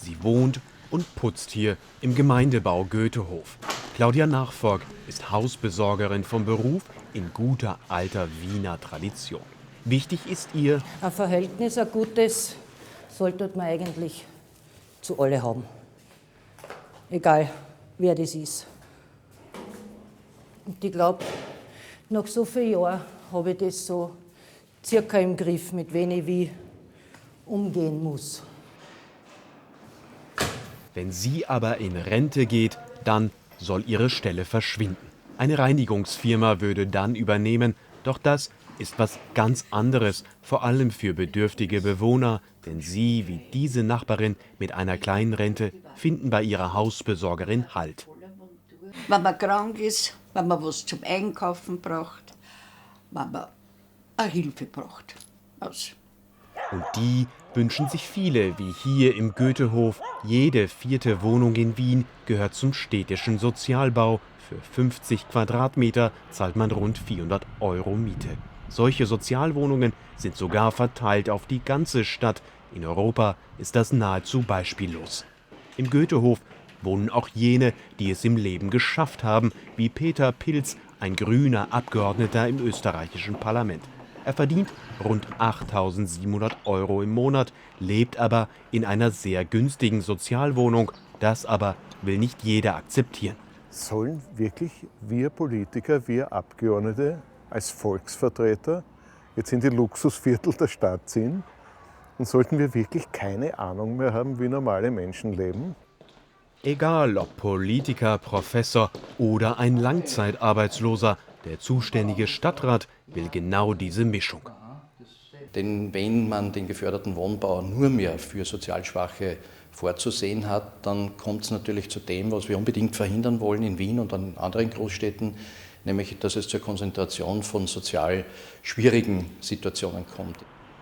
Sie wohnt und putzt hier im Gemeindebau Goethehof. Claudia Nachfolg ist Hausbesorgerin vom Beruf in guter alter Wiener Tradition. Wichtig ist ihr: Ein Verhältnis, ein gutes, sollte man eigentlich zu alle haben. Egal, wer das ist. Und ich glaube, nach so vielen Jahren habe ich das so circa im Griff, mit wem ich wie umgehen muss. Wenn sie aber in Rente geht, dann soll ihre Stelle verschwinden. Eine Reinigungsfirma würde dann übernehmen, doch das ist was ganz anderes, vor allem für bedürftige Bewohner, denn sie, wie diese Nachbarin mit einer kleinen Rente, finden bei ihrer Hausbesorgerin Halt. Wenn man krank ist, wenn man was zum Einkaufen braucht, wenn man eine Hilfe braucht. Und die wünschen sich viele, wie hier im Goethehof. Jede 4. Wohnung in Wien gehört zum städtischen Sozialbau. Für 50 Quadratmeter zahlt man rund 400 € Miete. Solche Sozialwohnungen sind sogar verteilt auf die ganze Stadt. In Europa ist das nahezu beispiellos. Im Goethehof wohnen auch jene, die es im Leben geschafft haben, wie Peter Pilz, ein grüner Abgeordneter im österreichischen Parlament. Er verdient rund 8.700 € im Monat, lebt aber in einer sehr günstigen Sozialwohnung. Das aber will nicht jeder akzeptieren. Sollen wirklich wir Politiker, wir Abgeordnete als Volksvertreter jetzt in die Luxusviertel der Stadt ziehen? Und sollten wir wirklich keine Ahnung mehr haben, wie normale Menschen leben? Egal ob Politiker, Professor oder ein Langzeitarbeitsloser, der zuständige Stadtrat will genau diese Mischung. Denn wenn man den geförderten Wohnbau nur mehr für sozial Schwache vorzusehen hat, dann kommt es natürlich zu dem, was wir unbedingt verhindern wollen in Wien und an anderen Großstädten, nämlich dass es zur Konzentration von sozial schwierigen Situationen kommt.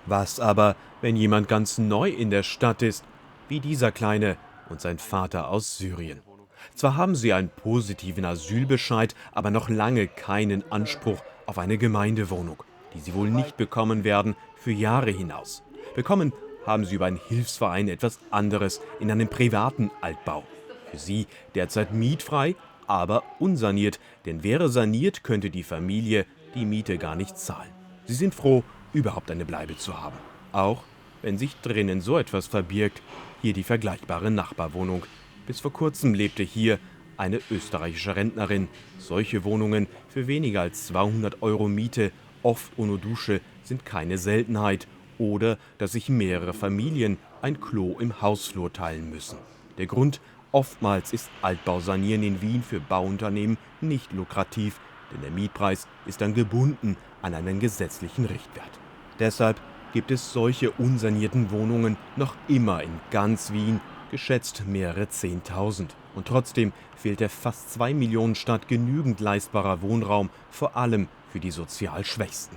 Was aber, wenn jemand ganz neu in der Stadt ist, wie dieser Kleine und sein Vater aus Syrien? Zwar haben sie einen positiven Asylbescheid, aber noch lange keinen Anspruch auf eine Gemeindewohnung, die sie wohl nicht bekommen werden für Jahre hinaus. Bekommen haben sie über einen Hilfsverein etwas anderes in einem privaten Altbau. Für sie derzeit mietfrei, aber unsaniert, denn wäre saniert, könnte die Familie die Miete gar nicht zahlen. Sie sind froh, überhaupt eine Bleibe zu haben. Auch wenn sich drinnen so etwas verbirgt, hier die vergleichbare Nachbarwohnung. Bis vor kurzem lebte hier eine österreichische Rentnerin. Solche Wohnungen für weniger als 200 € Miete, oft ohne Dusche, sind keine Seltenheit. Oder dass sich mehrere Familien ein Klo im Hausflur teilen müssen. Der Grund: oftmals ist Altbausanieren in Wien für Bauunternehmen nicht lukrativ, denn der Mietpreis ist dann gebunden an einen gesetzlichen Richtwert. Deshalb gibt es solche unsanierten Wohnungen noch immer in ganz Wien, geschätzt mehrere 10.000. Und trotzdem fehlt der fast 2 Millionen Stadt genügend leistbarer Wohnraum, vor allem für die sozial Schwächsten.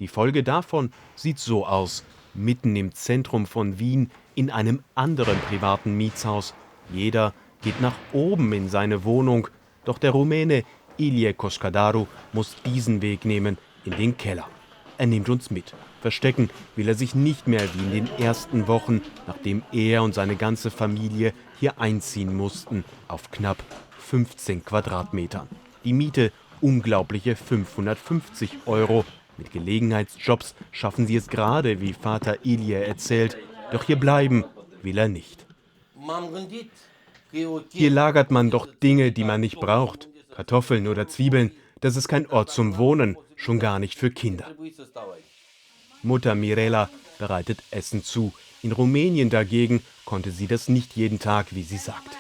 Die Folge davon sieht so aus: mitten im Zentrum von Wien, in einem anderen privaten Mietshaus. Jeder geht nach oben in seine Wohnung, doch der Rumäne Ilie Koskadaru muss diesen Weg nehmen, in den Keller. Er nimmt uns mit. Verstecken will er sich nicht mehr wie in den ersten Wochen, nachdem er und seine ganze Familie hier einziehen mussten, auf knapp 15 Quadratmetern. Die Miete unglaubliche 550 €. Mit Gelegenheitsjobs schaffen sie es gerade, wie Vater Ilie erzählt. Doch hier bleiben will er nicht. Hier lagert man doch Dinge, die man nicht braucht. Kartoffeln oder Zwiebeln. Das ist kein Ort zum Wohnen, schon gar nicht für Kinder. Mutter Mirela bereitet Essen zu. In Rumänien dagegen konnte sie das nicht jeden Tag, wie sie sagt.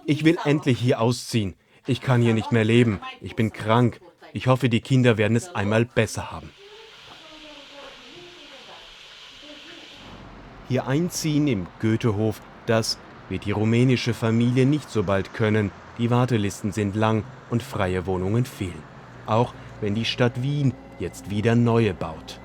Ich will endlich hier ausziehen. Ich kann hier nicht mehr leben. Ich bin krank. Ich hoffe, die Kinder werden es einmal besser haben. Hier einziehen im Goethehof, das wird die rumänische Familie nicht so bald können. Die Wartelisten sind lang und freie Wohnungen fehlen. Auch wenn die Stadt Wien jetzt wieder neue baut.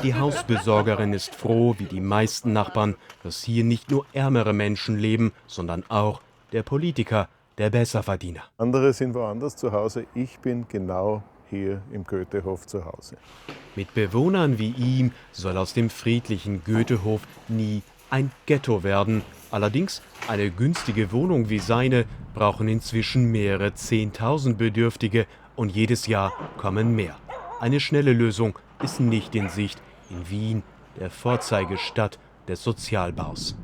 Die Hausbesorgerin ist froh, wie die meisten Nachbarn, dass hier nicht nur ärmere Menschen leben, sondern auch der Politiker, der Besserverdiener. Andere sind woanders zu Hause. Ich bin genau hier im Goethehof zu Hause. Mit Bewohnern wie ihm soll aus dem friedlichen Goethehof nie ein Ghetto werden. Allerdings, eine günstige Wohnung wie seine brauchen inzwischen mehrere 10.000 Bedürftige und jedes Jahr kommen mehr. Eine schnelle Lösung ist nicht in Sicht in Wien, der Vorzeigestadt des Sozialbaus.